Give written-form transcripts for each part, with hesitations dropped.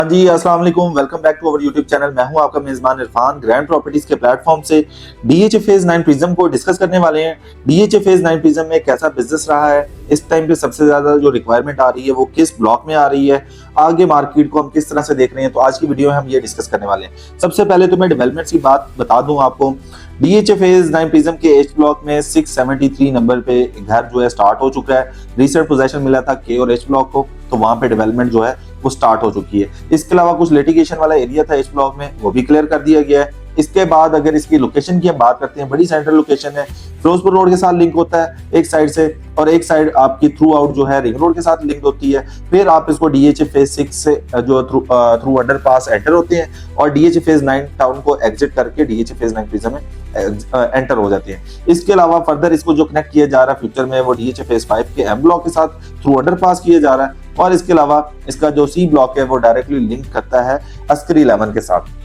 हाँ जी, अस्सलाम वालेकुम। Welcome back to our YouTube channel. मैं हूं आपका मेजबान इरफान। ग्रैंड प्रॉपर्टीज के प्लेटफॉर्म से डीएचए फेज 9 प्रिज्म को डिस्कस करने वाले हैं। डीएचए फेज 9 प्रिज्म में कैसा बिजनेस रहा है, इस टाइम पे सबसे ज्यादा जो रिक्वायरमेंट आ रही है वो किस ब्लॉक में आ रही है, आगे मार्केट को हम किस तरह से देख रहे हैं, तो आज की वीडियो में हम ये डिस्कस करने वाले हैं। सबसे पहले तो मैं डेवलपमेंट की बात बता दूं आपको। डीएचए फेज 9 प्रिज्म के एच ब्लॉक में 673 नंबर पे घर जो है स्टार्ट हो चुका है। रिसेंट पोजीशन मिला था के और एच ब्लॉक को, तो वहां पे डेवलपमेंट जो है वो स्टार्ट हो चुकी है। इसके अलावा कुछ लिटिगेशन वाला एरिया था एच ब्लॉक में, वो भी क्लियर कर दिया गया है। इसके बाद अगर इसकी लोकेशन की हम बात करते हैं, बड़ी सेंट्रल लोकेशन है, फिरोजपुर रोड के साथ लिंक होता है एक साइड से, और एक साइड आपकी थ्रू आउट जो है रिंग रोड के साथ लिंक होती है। फिर आप इसको डीएचए फेज 6 से जो थ्रू अंडरपास एंटर होते हैं और डीएचए फेज 9 टाउन को एग्जिट करके डीएचए फेज 9 प्रिज्म में एंटर हो जाते हैं। इसके अलावा फर्दर इसको जो कनेक्ट किया जा रहा है फ्यूचर में वो डीएचए फेज 5 के एम ब्लॉक के साथ थ्रू अंडरपास किया जा रहा है, और इसके अलावा इसका जो सी ब्लॉक है वो डायरेक्टली लिंक करता है अस्करी 11 के साथ।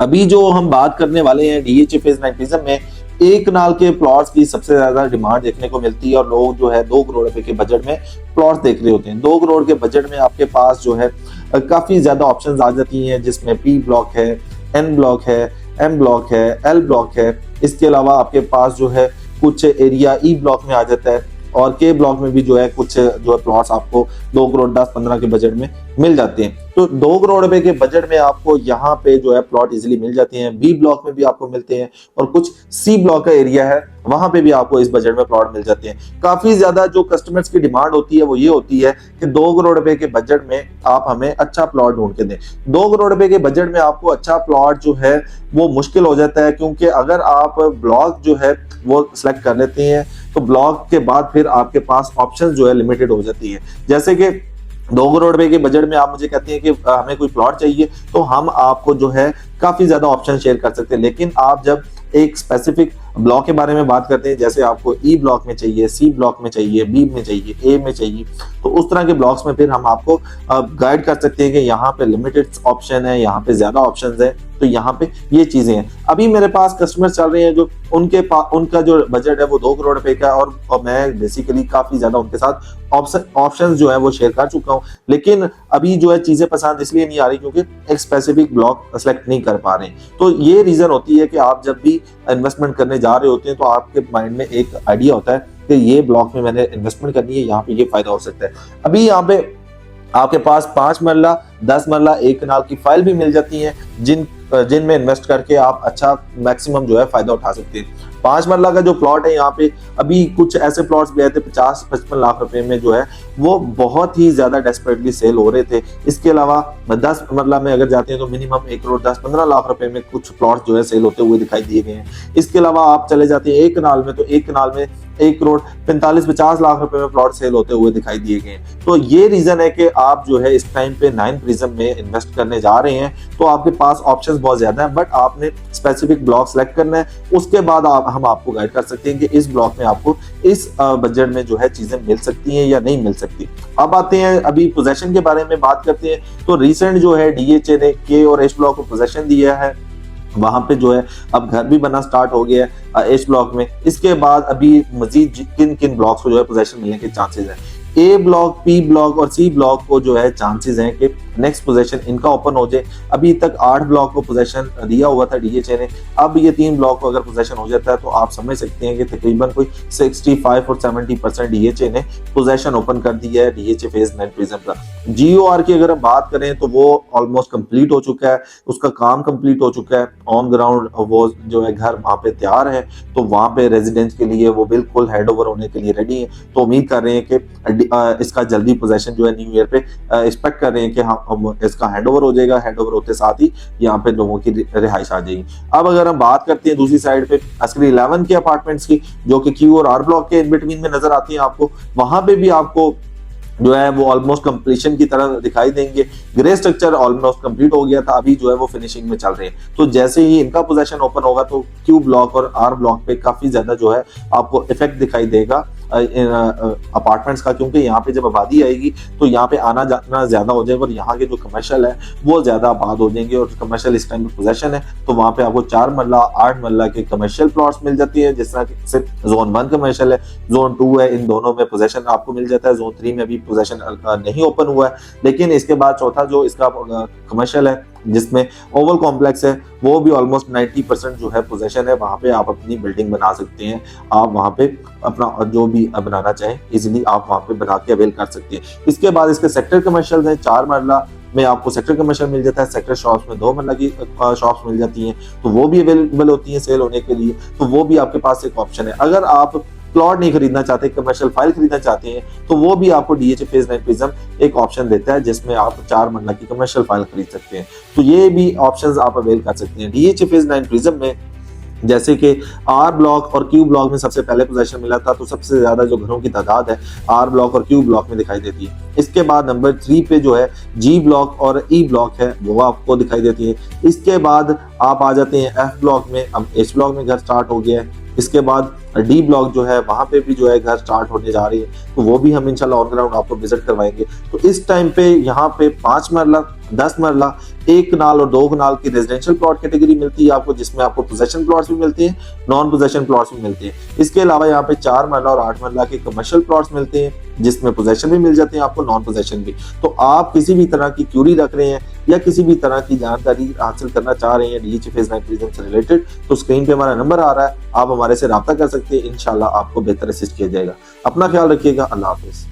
अभी जो हम बात करने वाले हैं डीएचए फेज 9 प्रिज्म में, एक नाल के प्लॉट्स की सबसे ज्यादा डिमांड देखने को मिलती है और लोग जो है 2 करोड़ रुपए के बजट में प्लॉट्स देख रहे होते हैं। 2 करोड़ के बजट में आपके पास जो है काफी ज्यादा ऑप्शंस आ जाती हैं, जिसमें पी ब्लॉक है, एन ब्लॉक है, एम ब्लॉक है, एल ब्लॉक है। इसके अलावा आपके पास जो है कुछ एरिया ई ब्लॉक में आ जाता है, और के ब्लॉक में भी जो है कुछ जो है प्लॉट्स आपको 2 करोड़ 10-15 के बजट में मिल जाते हैं। तो 2 करोड़ रुपए के बजट में आपको यहाँ पे जो है प्लॉट इजीली मिल जाते हैं। बी ब्लॉक में भी आपको मिलते हैं, और कुछ सी ब्लॉक का एरिया है वहां पे भी आपको इस बजट में प्लॉट मिल जाते हैं। काफी ज्यादा जो कस्टमर्स की डिमांड होती है वो ये होती है कि 2 करोड़ रुपए के बजट में आप हमें अच्छा प्लॉट ढूंढ के दें। 2 करोड़ रुपए के बजट में आपको अच्छा प्लॉट जो है वो मुश्किल हो जाता है, क्योंकि अगर आप ब्लॉक जो है वो सिलेक्ट कर लेते हैं तो ब्लॉक के बाद फिर आपके पास ऑप्शन जो है लिमिटेड हो जाती है। जैसे कि 2 करोड़ रुपए के बजट में आप मुझे कहते हैं कि हमें कोई प्लॉट चाहिए, तो हम आपको जो है काफी ज्यादा ऑप्शन शेयर कर सकते हैं। लेकिन आप जब एक स्पेसिफिक ब्लॉक के बारे में बात करते हैं, जैसे आपको ई ब्लॉक में चाहिए, सी ब्लॉक में चाहिए, बी में चाहिए, ए में चाहिए, तो उस तरह के ब्लॉक्स में फिर हम आपको गाइड कर सकते हैं कि यहाँ पे लिमिटेड ऑप्शन है, यहाँ पे ज्यादा ऑप्शंस है, तो यहाँ पे ये चीजें हैं। अभी मेरे पास कस्टमर चल रहे हैं जो उनका जो बजट है वो 2 करोड़ रुपए का, और मैं बेसिकली काफी ज्यादा उनके साथ ऑप्शन जो है वो शेयर कर चुका हूँ। लेकिन अभी जो है चीजें पसंद इसलिए नहीं आ रही क्योंकि एक स्पेसिफिक ब्लॉक सेलेक्ट नहीं कर पा रहे। तो ये रीजन होती है कि आप जब भी इन्वेस्टमेंट करने जा रहे होते हैं तो आपके माइंड में एक आइडिया होता है कि ये ब्लॉक में मैंने इन्वेस्टमेंट करनी है, यहाँ पे ये फायदा हो सकता है। अभी यहाँ पे आपके पास 5 मरला, 10 मरला, 1 कनाल की फाइल भी मिल जाती है जिनमें इन्वेस्ट करके आप अच्छा मैक्सिमम जो है फायदा उठा सकते हैं। 5 मरला का जो प्लॉट है यहाँ पे अभी कुछ ऐसे प्लॉट्स भी आए थे 50-55 लाख रुपए में, जो है वो बहुत ही ज्यादा डेस्परेटली सेल हो रहे थे। इसके अलावा 10 मरला में अगर जाते हैं तो मिनिमम 1 करोड़ 10-15 लाख रुपए में कुछ प्लॉट्स जो है सेल होते हुए दिखाई दिए गए हैं। इसके अलावा आप चले जाते हैं 1 कनाल में, तो 1 कनाल में 1 करोड़ 45-50 लाख रुपए में प्लॉट सेल होते हुए दिखाई दिए गए हैं। तो ये रीजन है कि आप जो है इस टाइम पे 9 प्रिज्म में इन्वेस्ट करने जा रहे हैं, तो आपके पास ऑप्शंस बहुत ज्यादा है, बट आपने स्पेसिफिक ब्लॉक सेलेक्ट करना है। उसके बाद हम आपको गाइड कर सकते हैं कि इस ब्लॉक में आपको इस बजट में जो है चीजें मिल सकती हैं या नहीं मिल सकती। अब आते हैं अभी पोजेशन के बारे में बात करते हैं। तो रिसेंट जो है डीएचए ने के और एच ब्लॉक को पोजेशन दिया है, वहां पे जो है अब घर भी बनना स्टार्ट हो गया है एच ब्लॉक में। इसके बाद अभी मजीद किन किन ब्लॉक्स को जो है पोजेशन मिलने के चांसेस है। ए ब्लॉक, पी ब्लॉक और सी ब्लॉक को जो है चांसेस हैं कि नेक्स्ट पोजीशन इनका ओपन हो जाए। अभी तक 8 ब्लॉक को पोजीशन दिया हुआ था डीएचए ने, अब ये 3 ब्लॉक को अगर पोजीशन हो जाता है तो आप समझ सकते हैं कि तकरीबन कोई 65 और 70% डीएचए ने पोजीशन ओपन कर दिया है डीएचए फेज 9 प्रिज्म का। जीओआर की अगर हम बात करें तो वो ऑलमोस्ट कंप्लीट हो चुका है, उसका काम कंप्लीट हो चुका है। ऑन ग्राउंड वो जो है घर वहां पे तैयार है, तो वहां पे रेजिडेंस के लिए वो बिल्कुल हैंड ओवर होने के लिए रेडी है। तो उम्मीद कर रहे हैं कि इसका जल्दी पोजीशन जो है न्यू ईयर पे एक्सपेक्ट कर रहे हैं कि हम इसका हैंडओवर हो जाएगा। हैंडओवर होते साथ ही यहाँ पे लोगों की रिहाइश आ जाएगी। अब अगर हम बात करते हैं दूसरी साइड पे अस्करी 11 के अपार्टमेंट्स की, जो कि क्यू और आर ब्लॉक के इन बिटवीन में नजर आती हैं आपको, वहां पे भी आपको जो है वो ऑलमोस्ट कंप्लीशन की तरह दिखाई देंगे। ग्रे स्ट्रक्चर ऑलमोस्ट कंप्लीट हो गया था, अभी जो है वो फिनिशिंग में चल रहे हैं। तो जैसे ही इनका पोजीशन ओपन होगा तो क्यू ब्लॉक और आर ब्लॉक पे काफी ज्यादा जो है आपको इफेक्ट दिखाई देगा अपार्टमेंट्स का, क्योंकि यहाँ पे जब आबादी आएगी तो यहाँ पे आना जाना ज्यादा हो जाएगा और यहाँ के जो कमर्शियल है वो ज्यादा आबाद हो जाएंगे। और कमर्शियल इस टाइम पे पोजेशन है तो वहाँ पे आपको 4 मरला 8 मरला के कमर्शियल प्लॉट्स मिल जाती है। जिस तरह की सिर्फ जोन 1 कमर्शियल है, जोन 2 है, इन दोनों में पोजेशन आपको मिल जाता है। जोन 3 में अभी पोजेशन नहीं ओपन हुआ है, लेकिन इसके बाद चौथा जो इसका कमर्शियल है जिसमें ओवल कॉम्प्लेक्स है वो भी ऑलमोस्ट 90% जो है पोजेशन है। वहां पे आप अपनी बिल्डिंग बना सकते हैं, आप वहां पे अपना जो भी बनाना चाहें इजीली आप वहां पे बना के अवेल कर सकते हैं। इसके बाद इसके सेक्टर कमर्शियल है, 4 मरला में आपको सेक्टर कमर्शियल मिल जाता है, सेक्टर शॉप्स में 2 मरला की शॉप्स मिल जाती हैं, तो वो भी अवेलेबल होती हैं सेल होने के लिए, तो वो भी आपके पास एक ऑप्शन है। अगर आप प्लॉट नहीं खरीदना चाहते, कमर्शियल फाइल खरीदना चाहते हैं, तो वो भी आपको डीएचए फेज 9 प्रिज्म एक ऑप्शन देता है जिसमें आप 4 मरला की कमर्शियल फाइल खरीद सकते हैं। तो ये भी ऑप्शंस आप अवेल कर सकते हैं। डीएचए फेज 9 प्रिज्म में जैसे कि आर ब्लॉक और क्यू ब्लॉक में सबसे पहले पोजीशन मिला था, तो सबसे ज्यादा जो घरों की तादाद है आर ब्लॉक और क्यू ब्लॉक में दिखाई देती है। इसके बाद नंबर 3 पे जो है जी ब्लॉक और ई ब्लॉक है वो आपको दिखाई देती है। इसके बाद आप आ जाते हैं एफ ब्लॉक में, अब एच ब्लॉक में घर स्टार्ट हो गया है। इसके बाद डी ब्लॉक जो है वहां पे भी जो है घर स्टार्ट होने जा रही है, तो वो भी हम इंशाल्लाह ऑन ग्राउंड आपको विजिट करवाएंगे। तो इस टाइम पे यहाँ पे 5 मरला 10 मरला 1 कनाल और 2 कनाल की रेजिडेंशियल प्लॉट कैटेगरी मिलती है आपको, जिसमें आपको पोजेशन प्लॉट्स भी मिलते हैं, नॉन पोजेशन प्लॉट्स भी मिलते हैं। इसके अलावा यहाँ पे 4 मरला और 8 मरला के कमर्शियल प्लॉट्स मिलते हैं जिसमें पोजेशन भी मिल जाते हैं आपको, नॉन पोजेशन भी। तो आप किसी भी तरह की क्यूरी रख रहे हैं या किसी भी तरह की जानकारी हासिल करना चाह रहे हैं डीएचए फेज 9 प्रिज्म से रिलेटेड, तो स्क्रीन पे हमारा नंबर आ रहा है, आप हमारे से राब्ता कर सकते हैं। इंशाल्लाह आपको बेहतर असिस्ट किया जाएगा। अपना ख्याल रखिएगा। अल्लाह हाफिज।